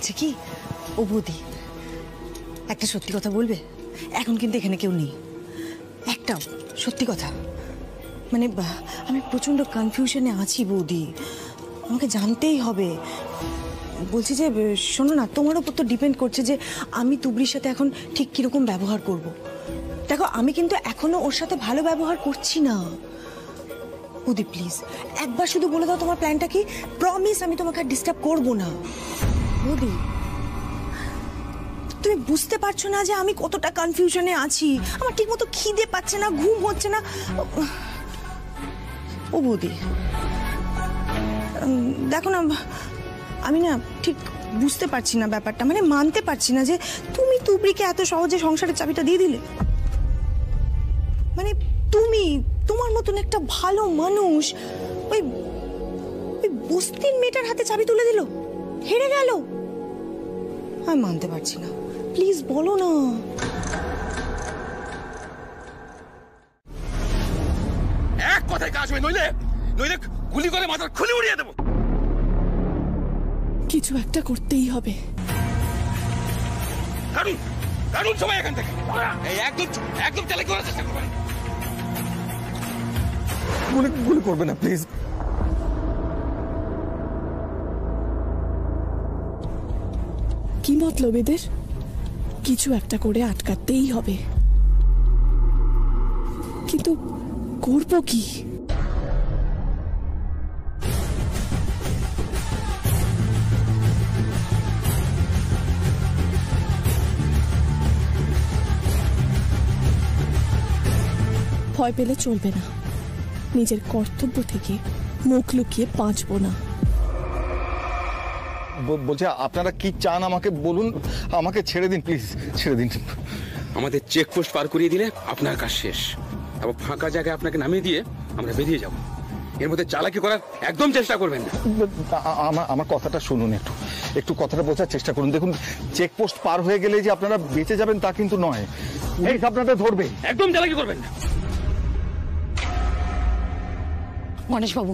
বলছে কি, ও বৌদি একটা সত্যি কথা বলবে? এখন কিন্তু এখানে কেউ নেই, একটাও। সত্যি কথা, মানে আমি প্রচন্ড কনফিউশনে আছি বৌদি, আমাকে জানতেই হবে। বলছি যে শোনো না, তোমার উপর তো ডিপেন্ড করছে যে আমি তুবড়ির সাথে এখন ঠিক কিরকম ব্যবহার করব। দেখো আমি কিন্তু এখনো ওর সাথে ভালো ব্যবহার করছি না। বৌদি প্লিজ একবার শুধু বলে দাও তোমার প্ল্যানটা কি। প্রমিস আমি তোমাকে আর ডিস্টার্ব করবো না। বৌদি তুমি বুঝতে পারছো না যে আমি কতটা কনফিউশনে আছি? আমার ঠিক মতো খিদে পাচ্ছে না, ঘুম হচ্ছে না। ও বৌদি দেখো না, আমি না ঠিক বুঝতে পারছি না ব্যাপারটা, মানে মানতে পারছি না যে তুমি তুবড়িকে এত সহজে সংসারের চাবিটা দিয়ে দিলে। মানে তুমি, তোমার মতন একটা ভালো মানুষ ওই বস্তির মেয়েটার হাতে চাবি তুলে দিল, হেরে গেল। আমি মানতে পারছি না, প্লিজ বলো না। এক কথায় কাজ হবে, নইলে নইলে গুলি করে মাথার খুলি উড়িয়ে দেবো। কিছু একটা করতেই হবে। কারণ কারণ সবাই এখান থেকে এই একদম একদম চালাকি করার চেষ্টা করবেন। গুলি করবে না প্লিজ। কি মতলব এদের? কিছু একটা করে আটকাতেই হবে, কিন্তু করবো কি? ভয় পেলে চলবে না, নিজের কর্তব্য থেকে মুখ লুকিয়ে বাঁচবো না। বলছে আপনারা কি চান আমাকে বলুন, আমাকে ছেড়ে দিন প্লিজ, ছেড়ে দিন। আমাদের চেকপোস্ট পার করিয়ে দিলে আপনার কাজ শেষ। তারপর ফাঁকা জায়গায় আপনাকে নামিয়ে দিয়ে আমরা বেরিয়ে যাব। এর মধ্যে চালাকি করার একদম চেষ্টা করবেন না। আমার কথাটা শুনুন, একটু কথাটা বোঝার চেষ্টা করুন। দেখুন চেকপোস্ট পার হয়ে গেলে যে আপনারা বেঁচে যাবেন তা কিন্তু নয়, এই আপনাদের ধরবে। একদম চালাকি করবেন না। গণেশ বাবু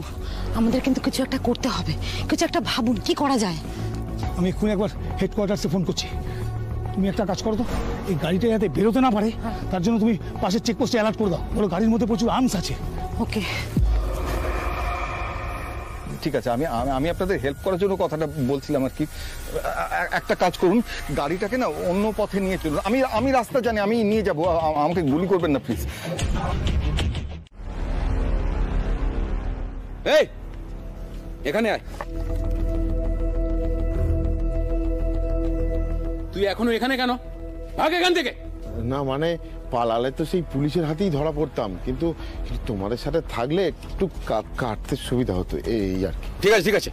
আমাদের কিন্তু কিছু একটা করতে হবে, কিছু একটা ভাবুন কি করা যায়। আমি এক্ষুনি একবার হেডকোয়ার্টার্সে ফোন করছি। তুমি একটা কাজ করো তো, এই গাড়িটা যাতে বেরোতে না পারে তার জন্য তুমি পাশের চেকপোস্টে অ্যালার্ট করে দাও। বলো গাড়ির মধ্যে প্রচুর আর্মস আছে। ওকে ঠিক আছে, আমি আপনাদের হেল্প করার জন্য কথাটা বলছিলাম আর কি। একটা কাজ করুন, গাড়িটাকে না অন্য পথে নিয়ে চলুন। আমি রাস্তা জানি, আমি নিয়ে যাবো, আমাকে গুলি করবেন না প্লিজ। এই এখানে আয়। তুই এখনো এখানে কেন? ভাগ এখান থেকে। না মানে পালালে তো সেই পুলিশের হাতেই ধরা পড়তাম, কিন্তু তোমাদের সাথে থাকলে একটু কাটতে সুবিধা হতো, এই আর কি। ঠিক আছে ঠিক আছে।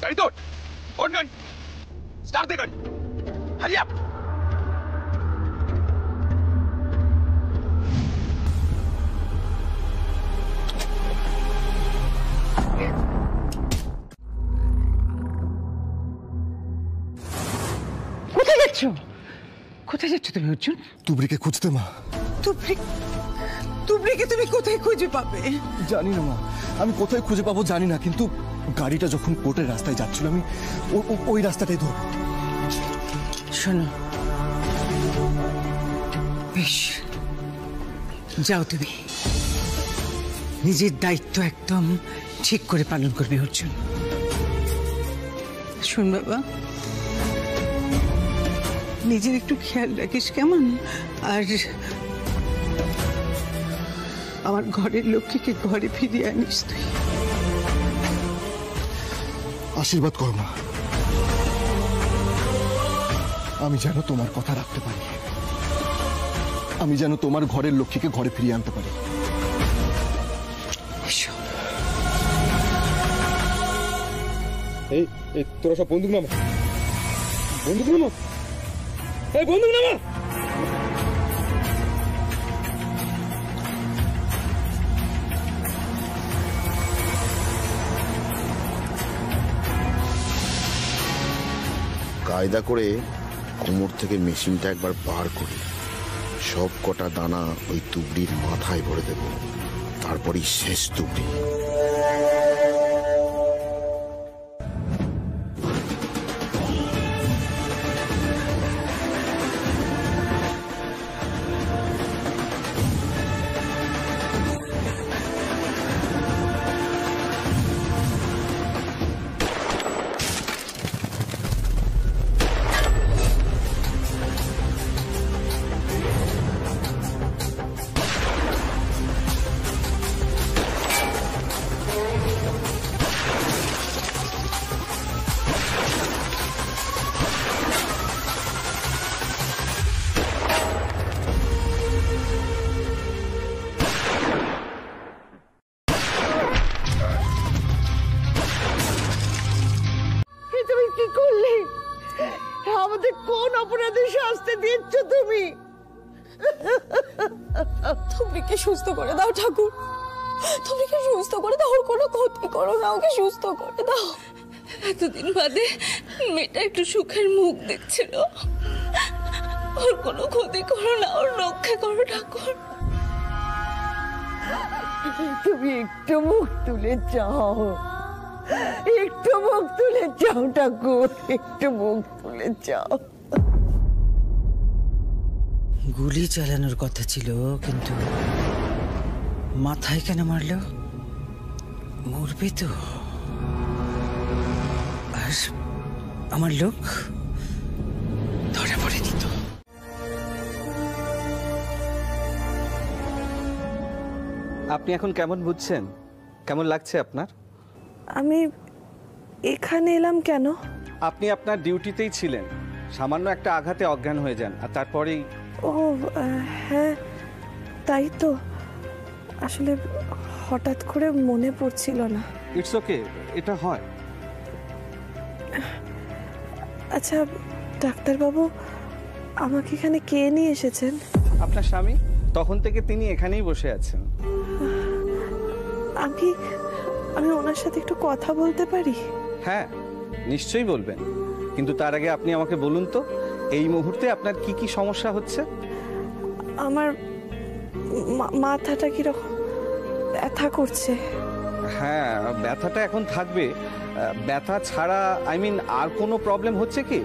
গাড়ি তোর, ওঠ গাড়ি, স্টার্ট দে গাড়ি, হারি আপ। কোথায় যাচ্ছ? কোথায় যাচ্ছ তুমি অর্জুন? তুবড়িকে খুঁজতে মা। তুবড়িকে তুমি কোথায় খুঁজে পাবে? জানি না মা, আমি কোথায় খুঁজে পাবো জানি না, কিন্তু গাড়িটা যখন কোর্টের রাস্তায় যাচ্ছিল আমি ওই রাস্তাটাই ধরব। শোনো বেশ, যাও তুমি, নিজের দায়িত্ব একদম ঠিক করে পালন করবে অর্জুন। শোন বাবা, নিজের একটু খেয়াল রাখিস কেমন? আর আমার ঘরের লক্ষ্মীকে ঘরে ফিরিয়ে আনিস তুই। আশীর্বাদ করো মা, আমি যেন তোমার কথা রাখতে পারি, আমি যেন তোমার ঘরের লক্ষ্মীকে ঘরে ফিরিয়ে আনতে পারি। এই এই তোরা সব বন্দুক নামা, বন্দুক নামা, এই বন্দুক নামা। কায়দা করে কোমর থেকে মেশিনটা একবার বার করে সব কটা দানা ওই তুবড়ির মাথায় ভরে দেব, তারপরই শেষ তুবড়ি। তুমি কি করলে? আমাদের কোন অপরাধে শাস্তি দিচ্ছ তুমি? তুমরিকে সুস্থ করে দাও ঠাকুর, তুমরিকে সুস্থ করে দাও, ওর কোনো ক্ষতি করো না, ওকে সুস্থ করে দাও। এতদিন বাদে মেয়েটা একটু সুখের মুখ দেখছিল, ওর কোনো ক্ষতি করো না, ওর রক্ষা করো ঠাকুর। তুমি একটু মুখ তুলে যাও, একটু মুখ তুলে যাও ঠাকুর, একটু মুখ তুলে যাও। গুলি চালানোর কথা ছিল, কিন্তু মাথায় কেন মারলো? মরবে তো। আর আমার লোক ধরা পড়ে দিত। আপনি এখন কেমন বুঝছেন? কেমন লাগছে আপনার? আমি এখানে এলাম কেন? আপনি আপনার ডিউটিতেই ছিলেন, সামান্য একটা আঘাতে অজ্ঞান হয়ে যান, আর তারপরেই। ও হ্যাঁ, তাই তো। আসলে হঠাৎ করে মনে পড়ছিল না। ইটস ওকে, এটা হয়। আচ্ছা ডাক্তারবাবু, আমাকে এখানে কে নিয়ে এসেছেন? আপনার স্বামী, তখন থেকে তিনি এখানেই বসে আছেন। আমি আমি ওনার সাথে একটু কথা বলতে পারি? হ্যাঁ নিশ্চয়ই বলবেন, কিন্তু তার আগে আপনি আমাকে বলুন তো, এই মুহূর্তে আপনার কি কি সমস্যা হচ্ছে? আমার মাথাটা কিরকম ব্যথা করছে। হ্যাঁ, ব্যথাটা এখন থাকবে। ব্যথা ছাড়া আর কোনো প্রবলেম হচ্ছে কি?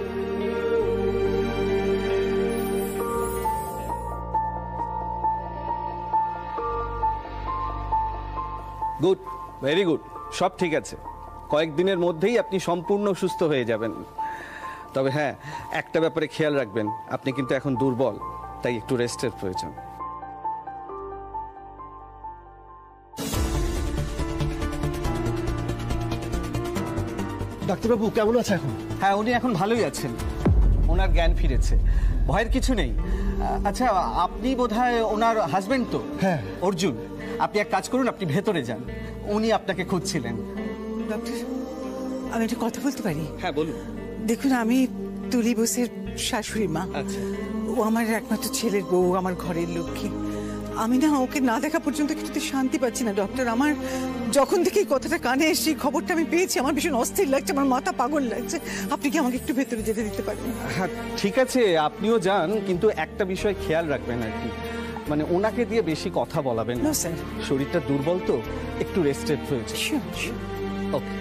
গুড, ভেরি গুড, সব ঠিক আছে। কয়েকদিনের মধ্যেই আপনি সম্পূর্ণ সুস্থ হয়ে যাবেন। তবে হ্যাঁ, একটা ব্যাপারে খেয়াল রাখবেন, আপনি কিন্তু এখন দুর্বল, তাই একটু রেস্টের প্রয়োজন। ডাক্তারবাবু কেমন আছে এখন? হ্যাঁ, উনি এখন ভালোই আছেন, ওনার জ্ঞান ফিরেছে, ভয়ের কিছু নেই। আচ্ছা, আপনি বোধহয় ওনার হাজবেন্ড তো? হ্যাঁ। অর্জুন, আপনি এক কাজ করুন, আপনি ভেতরে যান, উনি আপনাকে খুঁজছিলেন। ডক্টর, আমি একটা কথা বলতে পারি? হ্যাঁ বলুন। দেখুন, আমি তুলি বোসের শাশুড়ি মা। আচ্ছা। ও আমার একমাত্র ছেলের বউ, আমার ঘরের লক্ষ্মী। আমি না ওকে না দেখা পর্যন্ত কিছুতে শান্তি পাচ্ছি না ডক্টর। আমার যখন থেকে এই কথাটা কানে এসে খবরটা আমি পেয়েছি, আমার ভীষণ অস্থির লাগছে, আমার মাথা পাগল লাগছে। আপনি কি আমাকে একটু ভেতরে যেতে দিতে পারেন? হ্যাঁ ঠিক আছে, আপনিও যান, কিন্তু একটা বিষয় খেয়াল রাখবেন আর কি, মানে ওনাকে দিয়ে বেশি কথা বলাবেন না। No, sir. শরীরটা দুর্বল তো, একটু রেস্টের প্রয়োজন। Sure, sure. ওকে।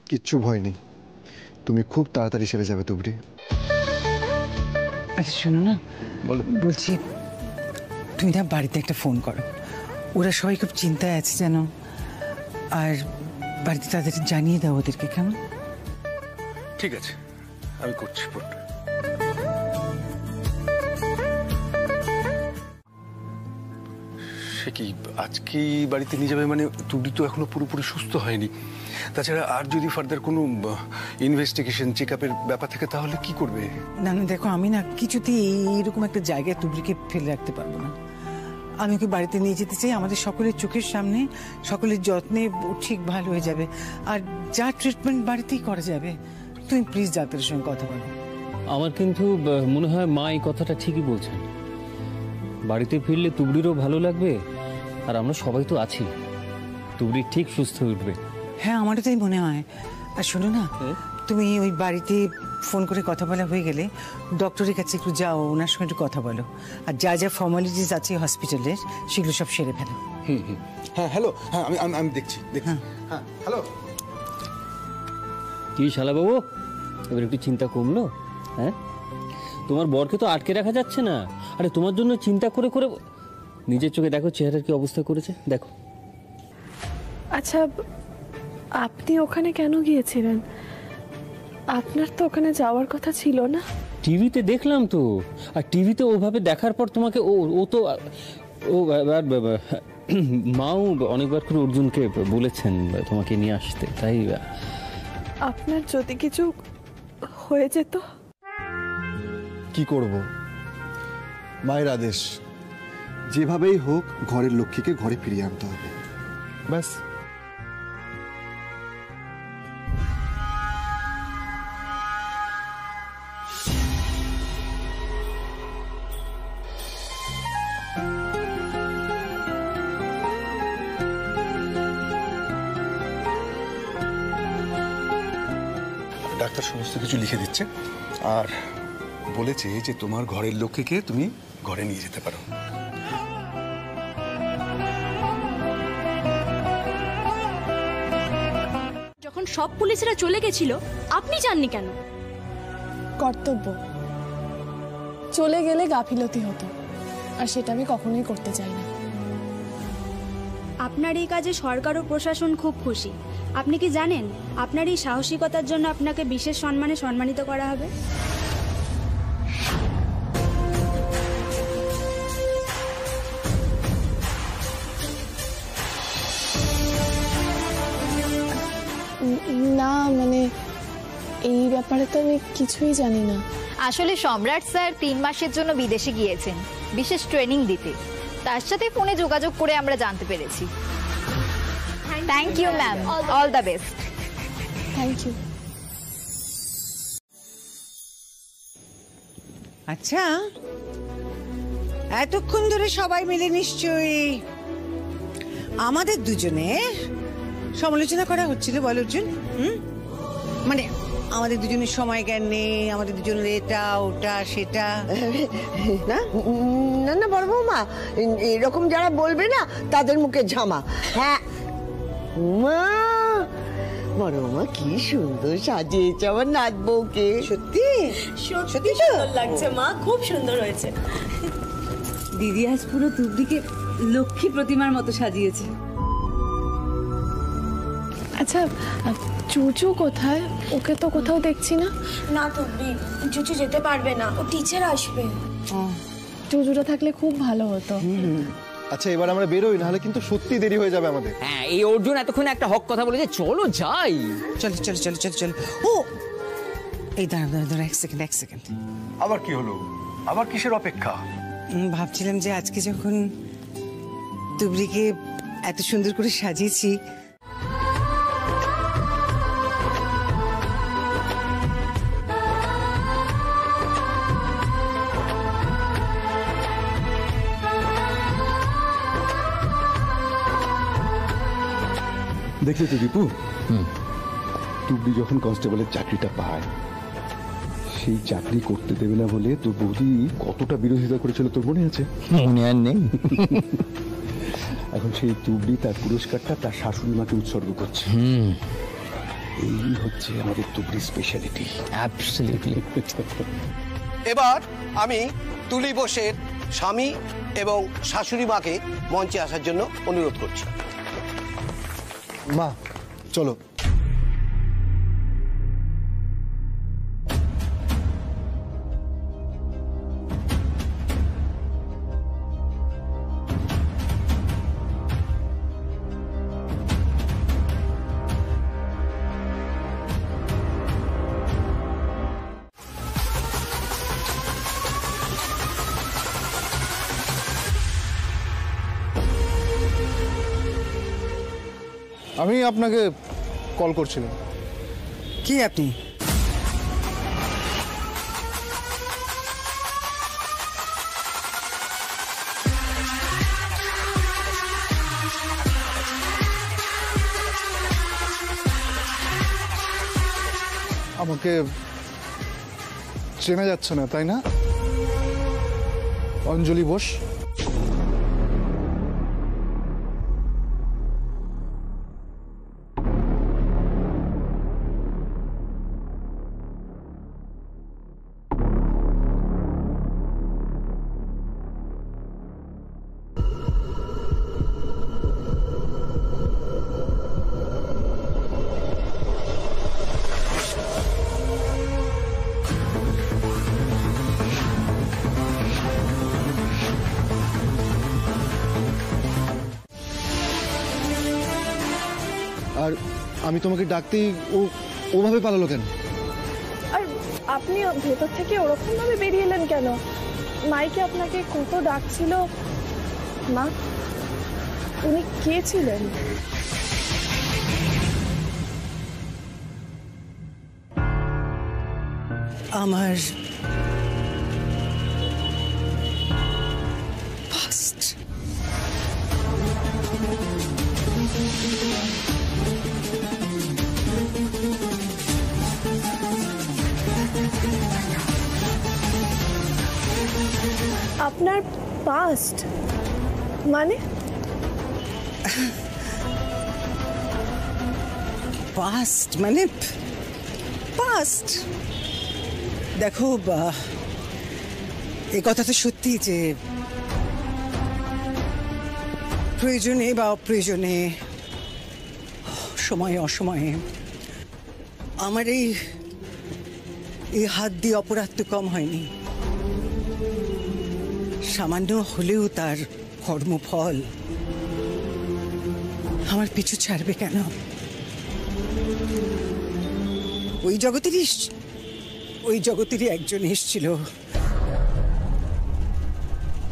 কিচ্ছু ভয় নেই, তুমি খুব তাড়াতাড়ি সেরে যাবে তুবড়ি। আচ্ছা শোনো না, বলো। বলছি তুমি না বাড়িতে একটা ফোন করো, ওরা সবাই খুব চিন্তায় আছে জানো, আর বাড়িতে তাদের জানিয়ে দাও ওদেরকে, কেমন? ঠিক আছে, আমি করছি ফোন। সে কি আজকেই বাড়িতে নিয়ে যাবে? মানে তুবড়ি তো এখনো পুরোপুরি সুস্থ হয়নি। তাছাড়া আর যদি ফার্দার কোনো ইনভেস্টিগেশন চেক আপের ব্যাপার থাকে তাহলে কি করবে? না না দেখো, আমি না কিছুতেই এইরকম একটা জায়গায় তুবড়িকে ফেলে রাখতে পারবো না। আমি ওকে বাড়িতে নিয়ে যেতে চাই, আমাদের সকলের চোখের সামনে, সকলের যত্নে ও ঠিক ভালো হয়ে যাবে। আর যা ট্রিটমেন্ট বাড়িতেই করা যাবে। তুমি প্লিজ ডাক্তারের সঙ্গে কথা বলো। আমার কিন্তু মনে হয় মা এই কথাটা ঠিকই বলছেন। বাড়িতে ফিরলে তুবড়িরও ভালো লাগবে, আর আমরা সবাই তো আছি, তুবড়ি ঠিক সুস্থ হয়ে উঠবে। হ্যাঁ, আমারও তাই মনে হয়। আর শোনো না, তুমি ওই বাড়িতে ফোন করে কথা বলা হয়ে গেলে ডক্টরের কাছে একটু যাও, ওনার সঙ্গে একটু কথা বলো। আর যা যা ফর্মালিটিস আছে হসপিটালের সেগুলো সব সেরে ফেলো। হ্যাঁ হ্যালো, হ্যাঁ আমি দেখছি। হ্যাঁ হ্যালো। কি শালাবাবু, এবার একটু চিন্তা কমলো? হ্যাঁ, তোমার বরকে তো আটকে রাখা যাচ্ছে না। আরে তোমার জন্য চিন্তা করে করে নিজের চোখে দেখো চেহারার কি অবস্থা করেছে, দেখো। আচ্ছা, আপনি ওখানে কেন গিয়েছিলেন? আপনার তো ওখানে যাওয়ার কথা ছিল না। টিভিতে দেখলাম তো, আর টিভিতে ওভাবে দেখার পর তোমাকে ও তো মাও অনেকবার করে অর্জুনকে বলেছেন তোমাকে নিয়ে আসতে, তাই। আপনার যদি কিছু হয়ে যেত? কি করব, মায়ের আদেশ, যেভাবেই হোক ঘরের লক্ষ্মীকে ঘরে ফিরিয়ে আনতে হবে, ব্যাস। ডাক্তার সমস্ত কিছু লিখে দিচ্ছে আর বলেছে যে তোমার ঘরের লক্ষ্মীকে তুমি ঘরে নিয়ে যেতে পারো। যখন সব পুলিশরা চলে গেছিল, আপনি যাননি কেন? কর্তব্য, চলে গেলে গাফিলতি হতো, আর সেটা আমি কখনোই করতে চাই না। আপনার এই কাজে সরকার ও প্রশাসন খুব খুশি। আপনি কি জানেন, আপনার এই সাহসিকতার জন্য আপনাকে বিশেষ সম্মানে সম্মানিত করা হবে? না মানে এই ব্যাপারে তো আমি কিছুই জানি না। আসলে সম্রাট স্যার 3 মাসের জন্য বিদেশে গিয়েছেন বিশেষ ট্রেনিং দিতে। তার সাথে ফোনে যোগাযোগ করে আমরা জানতে পেরেছি। Thank you ma'am, all the best. Thank you. আচ্ছা, এতক্ষণ ধরে সবাই মিলে নিশ্চয়ই আমাদের দুজনের সমালোচনা করা হচ্ছিল, বল অর্জুন? মানে আমাদের দুজনের সময় জ্ঞান নেই, আমাদের দুজনের এটা ওটা সেটা। না না না বড় বৌমা, এরকম যারা বলবে না তাদের মুখে ঝামা। হ্যাঁ মা, বড় বৌমা কি সুন্দর সাজিয়েছে আমার নাত বউকে। সত্যি সত্যি সুন্দর লাগছে মা, খুব সুন্দর হয়েছে। দিদি আজ পুরো তুবড়িকে লক্ষ্মী প্রতিমার মতো সাজিয়েছে। আচ্ছা, চুচু কোথায়? ওকে তো কোথাও দেখছি না। না তুবড়ি, চুচু যেতে পারবে না, ও টিচার আসবে। চুচুটা থাকলে খুব ভালো হতো। আচ্ছা, এবার আমরা বেরোই, নাহলে কিন্তু সত্যি দেরি হয়ে যাবে আমাদের। হ্যাঁ, এই অর্জুন এতক্ষণ একটা হক কথা বলেছে, চলো যাই। চলো চলো চলো চলো চলো। ও এই দাঁড়া দাঁড়া দাঁড়া, এক সেকেন্ড। আবার কি হলো? আবার কিসের অপেক্ষা? ভাবছিলাম যে আজকে যখন তুবড়িকে এত সুন্দর করে সাজিয়েছি, দেখলে তো দীপু, তুবড়ি যখন কনস্টেবলের চাকরিটা পায়, সেই চাকরি করতে দেবে না বলে তোর বৌদি কতটা বিরোধিতা করেছিল, তোর মনে আছে? মনে আর নেই। এখন সেই তুবড়ি তার পুরস্কারটা তার শাশুড়ি মাকে উৎসর্গ করছে। এই হচ্ছে আমাদের তুবড়ি স্পেশালিটি। অ্যাবসলিউটলি। এবার আমি তুলি বোসের স্বামী এবং শাশুড়ি মাকে মঞ্চে আসার জন্য অনুরোধ করছি। মা চলো। আমি আপনাকে কল করছিলাম। কি আপনি? আমাকে চেনা যাচ্ছে না তাই না? অঞ্জলি বোস। আর আমি তোমাকে ডাকতেই ও ওভাবে পালালো কেন? আর আপনি ভেতর থেকে ওরকম ভাবে বেরিয়ে এলেন কেন? মাইকে আপনাকে কত ডাকছিল। মা, উনি কে ছিলেন? আমার ফার্স্ট আপনার পাস্ট মানে? পাস্ট মানে পাস্ট। দেখো এই কথা তো সত্যি যে প্রয়োজনে বা অপ্রয়োজনে, সময়ে অসময়ে আমার এই হাত দিয়ে অপরাধ তো কম হয়নি। সামান্য হলেও তার কর্মফল আমার পিছু ছাড়বে কেন? ওই জগতেরই একজন এসেছিল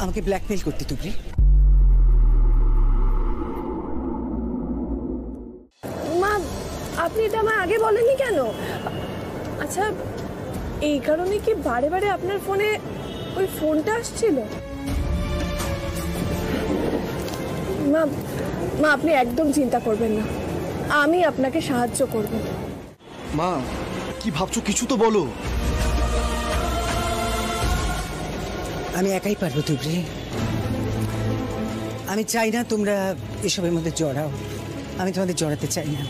আমাকে ব্ল্যাকমেল করতে। তুবরি, মা, আপনি এটা আমায় আগে বলেননি কেন? আচ্ছা, এই কারণে কি বারে বারে আপনার ফোনে ওই ফোনটা আসছিল? মা, আপনি একদম চিন্তা করবেন না, আমি আপনাকে সাহায্য করব। মা, কি ভাবছো? কিছু তো বলো। আমি একাই পারবো তুবরি। আমি চাই না তোমরা এসবের মধ্যে জড়াও। আমি তোমাদের জড়াতে চাই না।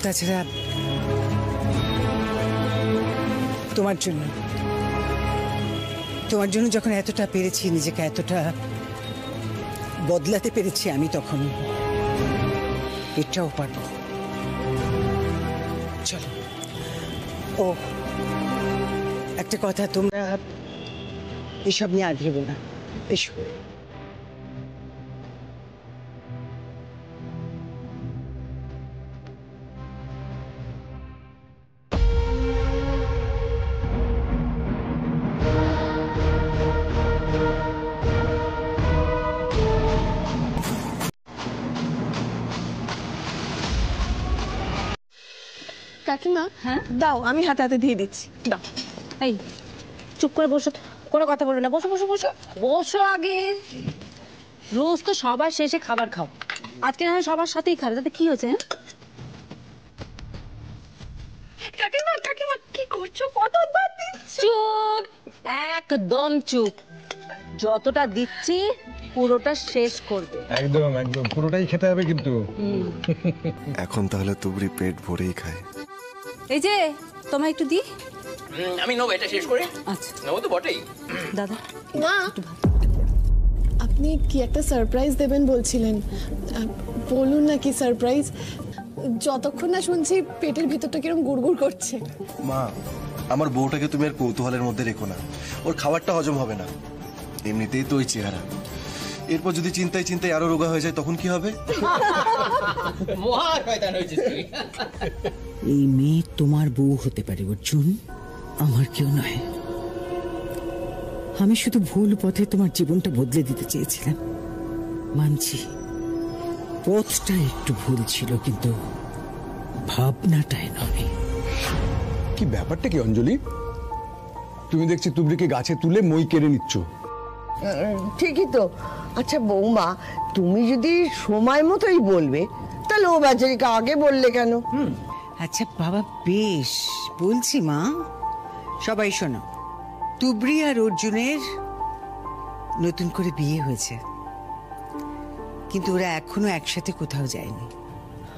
তাছাড়া তোমার জন্য যখন এতটা পেরেছি, নিজেকে এতটা বদলাতে পেরেছি, আমি তখন এটাও পারবো। চলো। ও একটা কথা, তোমরা এসব নিয়ে আদরেবো না। এসো। কাকিমা, হ্যাঁ দাও, আমি হাতে হাতে দিয়ে দিচ্ছি। দাও। এই চুপ করে বসো, কোনো কথা বলবে না। বসো বসো বসো বসো। আগে রোজ তো সবার শেষে খাবার খাও, আজকে না হয় সবার সাথেই খাবে, তাতে কি হয়েছে? কাকিমা, কাকিমা কি করছো? কতবার দিচ্ছ? চুপ, একদম চুপ। যতটা দিচ্ছি পুরোটা শেষ করবে। একদম একদম পুরোটাই খেতে হবে কিন্তু। এখন তাহলে তুবড়ি পেট ভরেই খায়। এই যে তোমায় একটু দি। আমি নেবো, এটা শেষ করে। আচ্ছা নেবো তো বটেই। দাদা, মা, আপনি কি একটা সারপ্রাইজ দেবেন বলছিলেন, বলুন না কি সারপ্রাইজ? যতক্ষণ না শুনছি পেটের ভিতরটা কিরকম গুড়গুড় করছে। মা, আমার বউটাকে তুমি আর কৌতূহলের মধ্যে রেখো না, ওর খাবারটা হজম হবে না। এমনিতেই তো ওই চেহারা, এরপর যদি চিন্তায় চিন্তায় আরো রোগা হয়ে যায় তখন কি হবে? এই মেয়ে তোমার বউ হতে পারে অর্জুন, আমার কেউ নয়। আমি শুধু ভুল পথে তোমার জীবনটা বদলে দিতে চেয়েছিলাম, মানছি। পথটা একটু ভুল ছিল, কিন্তু ভাবনাটাই নয়। কি ব্যাপারটা কি অঞ্জলি? তুমি দেখছি তুবড়িকে গাছে তুলে মই কেড়ে নিচ্ছ। ঠিকই তো। আচ্ছা বৌমা, তুমি যদি সময় মতোই বলবে তাহলে ও বেচারিকে আগে বললে কেন? আচ্ছা বাবা, বেশ বলছি মা। সবাই শোনো, তুবড়ি আর অর্জুনের নতুন করে বিয়ে হয়েছে, কিন্তু ওরা এখনো একসাথে কোথাও যায়নি।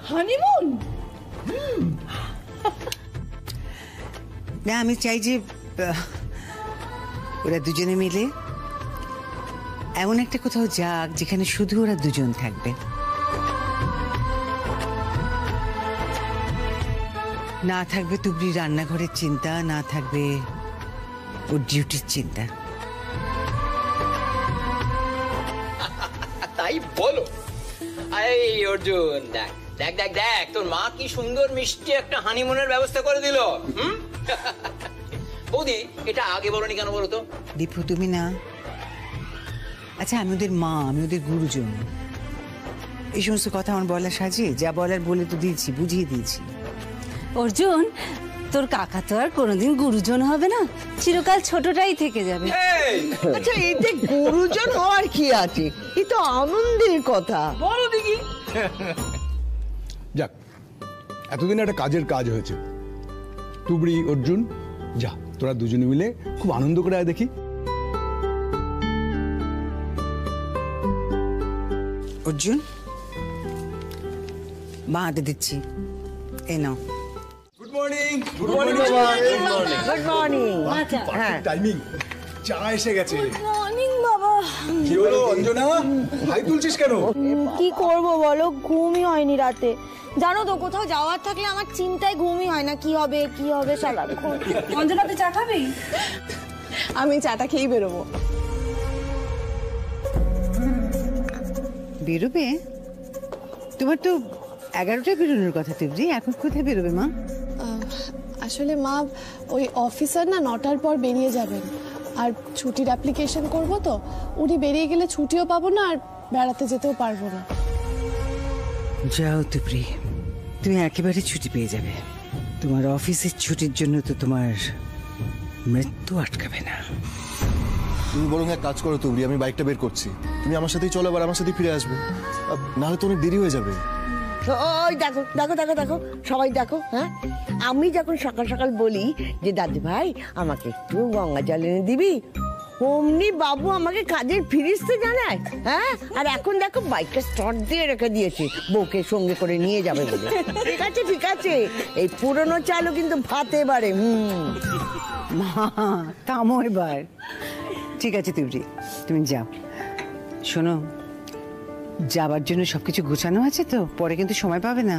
হানিমুন? না, আমি চাই যে ওরা দুজনে মিলে এমন একটা কোথাও যাক যেখানে শুধু ওরা দুজন থাকবে। না থাকবে তুবড়ি রান্নাঘরের চিন্তা, না থাকবে ওর ডিউটির চিন্তা। তাই বলো। এই অর্জুন, দেখ দেখ দেখ দেখ, তোর মা কি সুন্দর মিষ্টি একটা হানিমুনের ব্যবস্থা করে দিল। বৌদি, এটা আগে বলনি কেন বলো তো? দীপু, তুমি না। আচ্ছা, আমি ওদের মা, আমি ওদের গুরুজন। এই সমস্ত কথা আমার বলা সাজে? যা বলার বলে তো দিয়েছি, বুঝিয়ে দিয়েছি। অর্জুন, তোর কাকা তো আর কোনোদিন গুরুজন হবে না, চিরকাল ছোটটাই থেকে যাবে। আচ্ছা, এতে গুরুজন হওয়ার কি আছে? এ তো আনন্দের কথা। বলো দেখি। যাক, এতদিন একটা কাজের কাজ হয়েছে। তুবড়ি, অর্জুন, যা তোরা দুজনে মিলে খুব আনন্দ করে আয় দেখি। অর্জুন, মা হাতে দিচ্ছি, এই নাও। Good morning. গুড মর্নিং বাবা। Good morning. হ্যাঁ, টাইমিং। চা এসে গেছে। মর্নিং বাবা। কি হলো অঞ্জনা, হাই তুলছিস কেন? কি করব বলো, ঘুমই হয়নি রাতে। জানো তো, কোথাও যাওয়ার থাকলে আমার চিন্তায় ঘুমই হয় না, কি হবে কি হবে সারাক্ষণ। অঞ্জনা, তুই চা খাবি? আমি চাটা খেয়েই বেরোবো। বেরোবে? তোমার তো 11টায় বেরোনোর কথা তুবড়ি, এখন কোথায় বেরোবে মা? আসলে মা, ওই অফিসার না 9টার পর বেরিয়ে যাবেন, আর ছুটির অ্যাপ্লিকেশন করব, তো উনি বেরিয়ে গেলে ছুটিও পাবো না আর বেড়াতে যেতেও পারবো না। যাও তুবড়ি, তুমি একেবারে ছুটি পেয়ে যাবে। তোমার অফিসের ছুটির জন্য তো তোমার মৃত্যু আটকাবে না। তুমি বরং এক কাজ করো তুবড়ি, আমি বাইকটা বের করছি, তুমি আমার সাথেই চলো, আবার আমার সাথেই ফিরে আসবে, নাহলে তো অনেক দেরি হয়ে যাবে। ওই দেখো দেখো দেখো দেখো, সবাই দেখো। হ্যাঁ, আমি যখন সকাল সকাল বলি যে দাদু ভাই আমাকে একটু গঙ্গা জল এনে দিবি, অমনি বাবু আমাকে কাজের ফিরিস্তে জানায়। হ্যাঁ, আর এখন দেখো বাইকটা স্টার্ট দিয়ে রেখে দিয়েছে বউকে সঙ্গে করে নিয়ে যাবে বলে। ঠিক আছে ঠিক আছে, এই পুরনো চালও কিন্তু ভাতে বাড়ে। মা থামো এবার। ঠিক আছে তুবড়ি, তুমি যাও। শোনো, যাবার জন্য সবকিছু গোছানো আছে তো, পরে কিন্তু সময় পাবে না।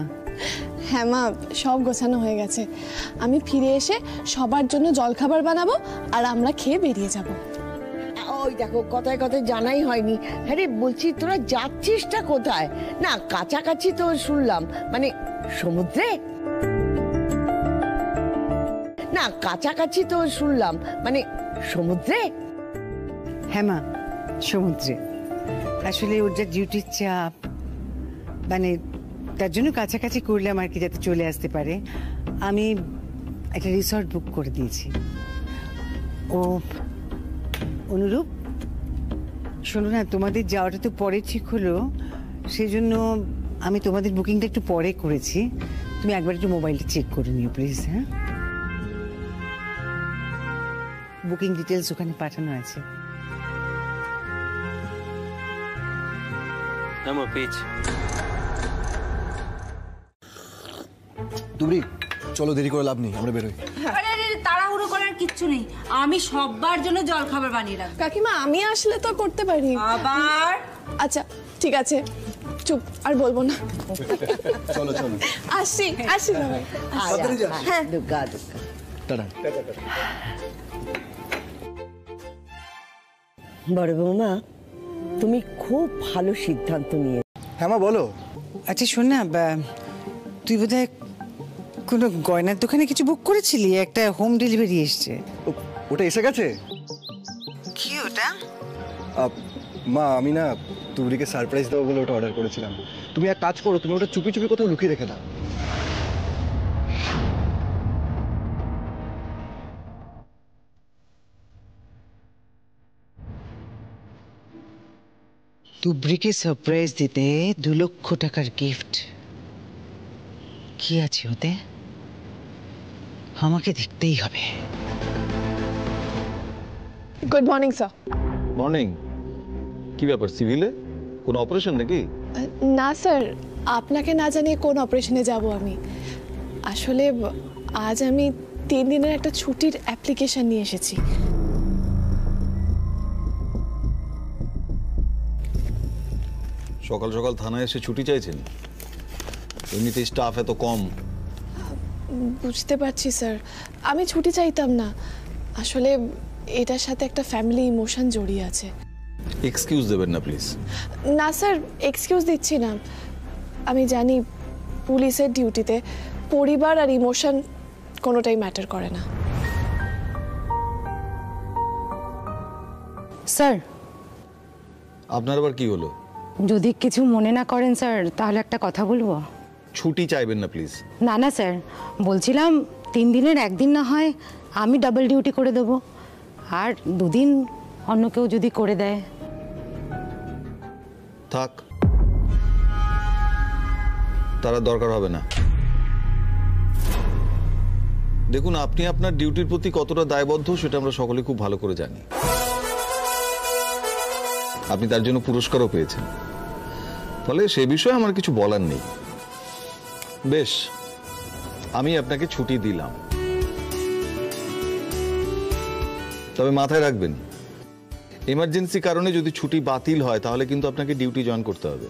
হ্যাঁ মা, সব গোছানো হয়ে গেছে। আমি ফিরে এসে সবার জন্য জলখাবার বানাবো আর আমরা খেয়ে বেরিয়ে যাব। ওই দেখো, কথায় কথায় জানাই হয়নি। আরে বলছি, তোরা যাচ্ছিসটা কোথায়? না, কাছাকাছি তো শুনলাম, মানে সমুদ্রে? না, কাছাকাছি তো শুনলাম, মানে সমুদ্রে? হ্যাঁ মা, সমুদ্রে। আসলে ওর যা ডিউটির চাপ, মানে তার জন্য কাছাকাছি করলাম আর কি, যাতে চলে আসতে পারে। আমি একটা রিসর্ট বুক করে দিয়েছি। ও অনুরূপ, শোনো না, তোমাদের যাওয়াটা তো পরে ঠিক হলো, সেই জন্য আমি তোমাদের বুকিংটা একটু পরে করেছি। তুমি একবার একটু মোবাইলটা চেক করে নিও প্লিজ। হ্যাঁ, বুকিং ডিটেলস ওখানে পাঠানো আছে। তুবড়ি, চলো, দেরি করে লাভ নেই, আমরা বেরোই। আরে আরে, তাড়াহুড়ো করার কিচ্ছু নেই, আমি সবার জন্য জলখাবার বানিয়ে রাখবো। কাকিমা, আমি আসলে তো করতে পারি। আবার? আচ্ছা ঠিক আছে, চুপ, আর বলবো না। চলো চলো, আসি আসি বাবা। হ্যাঁ, দুর্গা দুর্গা। টাটা। বড় বৌমা, তুমি খুব ভালো সিদ্ধান্ত নিয়ে। হ্যাঁ মা, বলো। আচ্ছা শোন না, তুই বোধহয় কোনো গয়নার দোকানে কিছু বুক করেছিলি, একটা হোম ডেলিভারি এসছে। ওটা এসে গেছে? কি ওটা? মা আমি না তুবড়িকে সারপ্রাইজ দেবো বলে ওটা অর্ডার করেছিলাম। তুমি এক কাজ করো, তুমি ওটা চুপি চুপি কোথাও লুকিয়ে রেখে দাও। তুবড়িকে সারপ্রাইজ দিতে 2 লক্ষ টাকার গিফট। কি আছে ওতে? আমাকে দেখতেই হবে। Good morning sir. মর্নিং। কি ব্যাপার, সিভিলে কোনো অপারেশন নাকি? না স্যার, আপনাকে না জানিয়ে কোন অপারেশনে যাব আমি? আসলে আজ আমি 3 দিনের একটা ছুটির অ্যাপ্লিকেশন নিয়ে এসেছি। সকাল সকাল থানায় এসে ছুটি চাইছেন? এমনিতে স্টাফ এত কম। বুঝতে পারছি স্যার, আমি ছুটি চাইতাম না। আসলে এটার সাথে একটা ফ্যামিলি ইমোশন জড়িয়ে আছে। এক্সকিউজ দেবেন না প্লিজ। না স্যার, এক্সকিউজ দিচ্ছি না। আমি জানি পুলিশের ডিউটিতে পরিবার আর ইমোশন কোনোটাই ম্যাটার করে না। স্যার, আপনার আবার কি হলো? যদি কিছু মনে না করেন স্যার, তাহলে একটা কথা বলবো। ছুটি চাইবেন না প্লিজ। না না স্যার, বলছিলাম 3 দিনের 1 দিন না হয় আমি ডাবল ডিউটি করে দেবো, আর 2 দিন অন্য কেউ যদি করে দেয়। থাক, তারা দরকার হবে না। দেখুন, আপনি আপনার ডিউটির প্রতি কতটা দায়বদ্ধ সেটা আমরা সকলে খুব ভালো করে জানি। আপনি তার জন্য পুরস্কারও পেয়েছেন, ফলে সে বিষয়ে আমার কিছু বলার নেই। বেশ, আমি আপনাকে ছুটি দিলাম, তবে মাথায় রাখবেন, এমার্জেন্সি কারণে যদি ছুটি বাতিল হয় তাহলে কিন্তু আপনাকে ডিউটি জয়েন করতে হবে।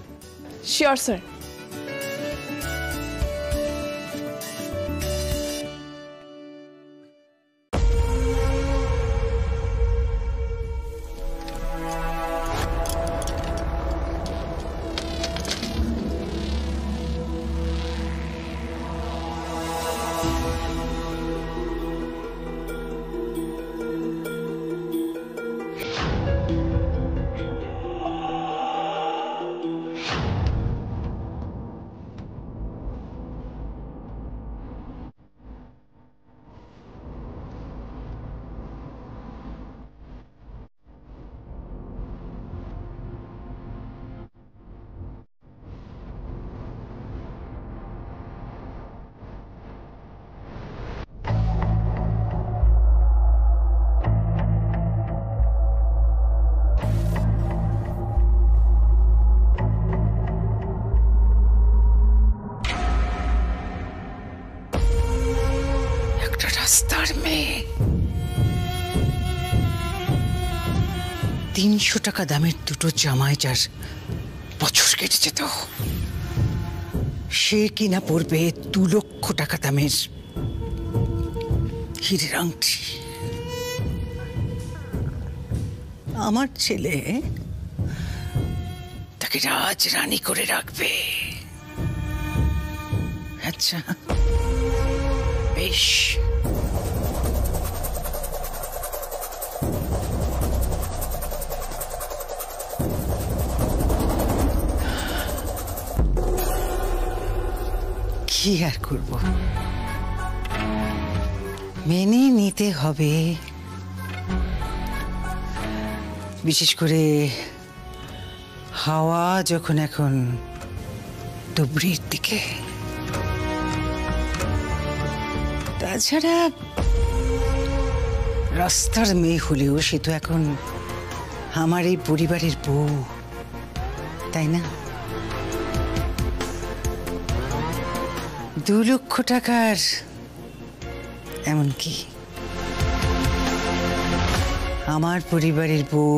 Sure sir. রাস্তার মেয়ে 300 টাকা দামের 2টো জামাই, যার বছর কেটেছে, তো সে কিনা পড়বে 2 লক্ষ টাকা দামের হীরের আংটি। আমার ছেলে তাকে রাজ রানী করে রাখবে। আচ্ছা বেশ, কি আর করব, মেনে নিতে হবে। বিশেষ করে হাওয়া যখন এখন তুবড়ির দিকে। তাছাড়া রাস্তার মেয়ে হলেও সে তো এখন আমার এই পরিবারের বউ, তাই না? 2 লক্ষ টাকার এমনকি আমার পরিবারের বউ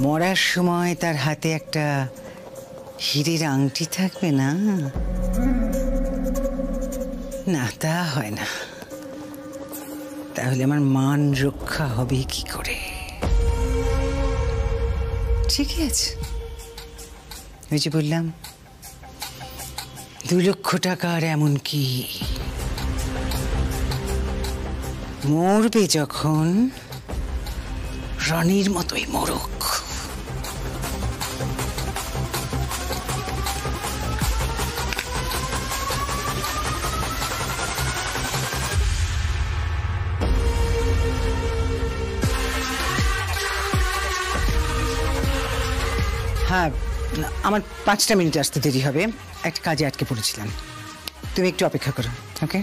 মরার সময় তার হাতে একটা হীরের আংটি থাকবে না? না, তা হয় না। তাহলে আমার মান রক্ষা হবে কি করে? ঠিকই আছে, ওই যে বললাম 2 লক্ষ টাকার এমনকি মরবে যখন রানীর মতোই মরুক। হ্যাঁ, আমার 5টা মিনিট আসতে দেরি হবে, একটা কাজে আটকে পড়েছিলাম। তুমি একটু অপেক্ষা করো, ওকে?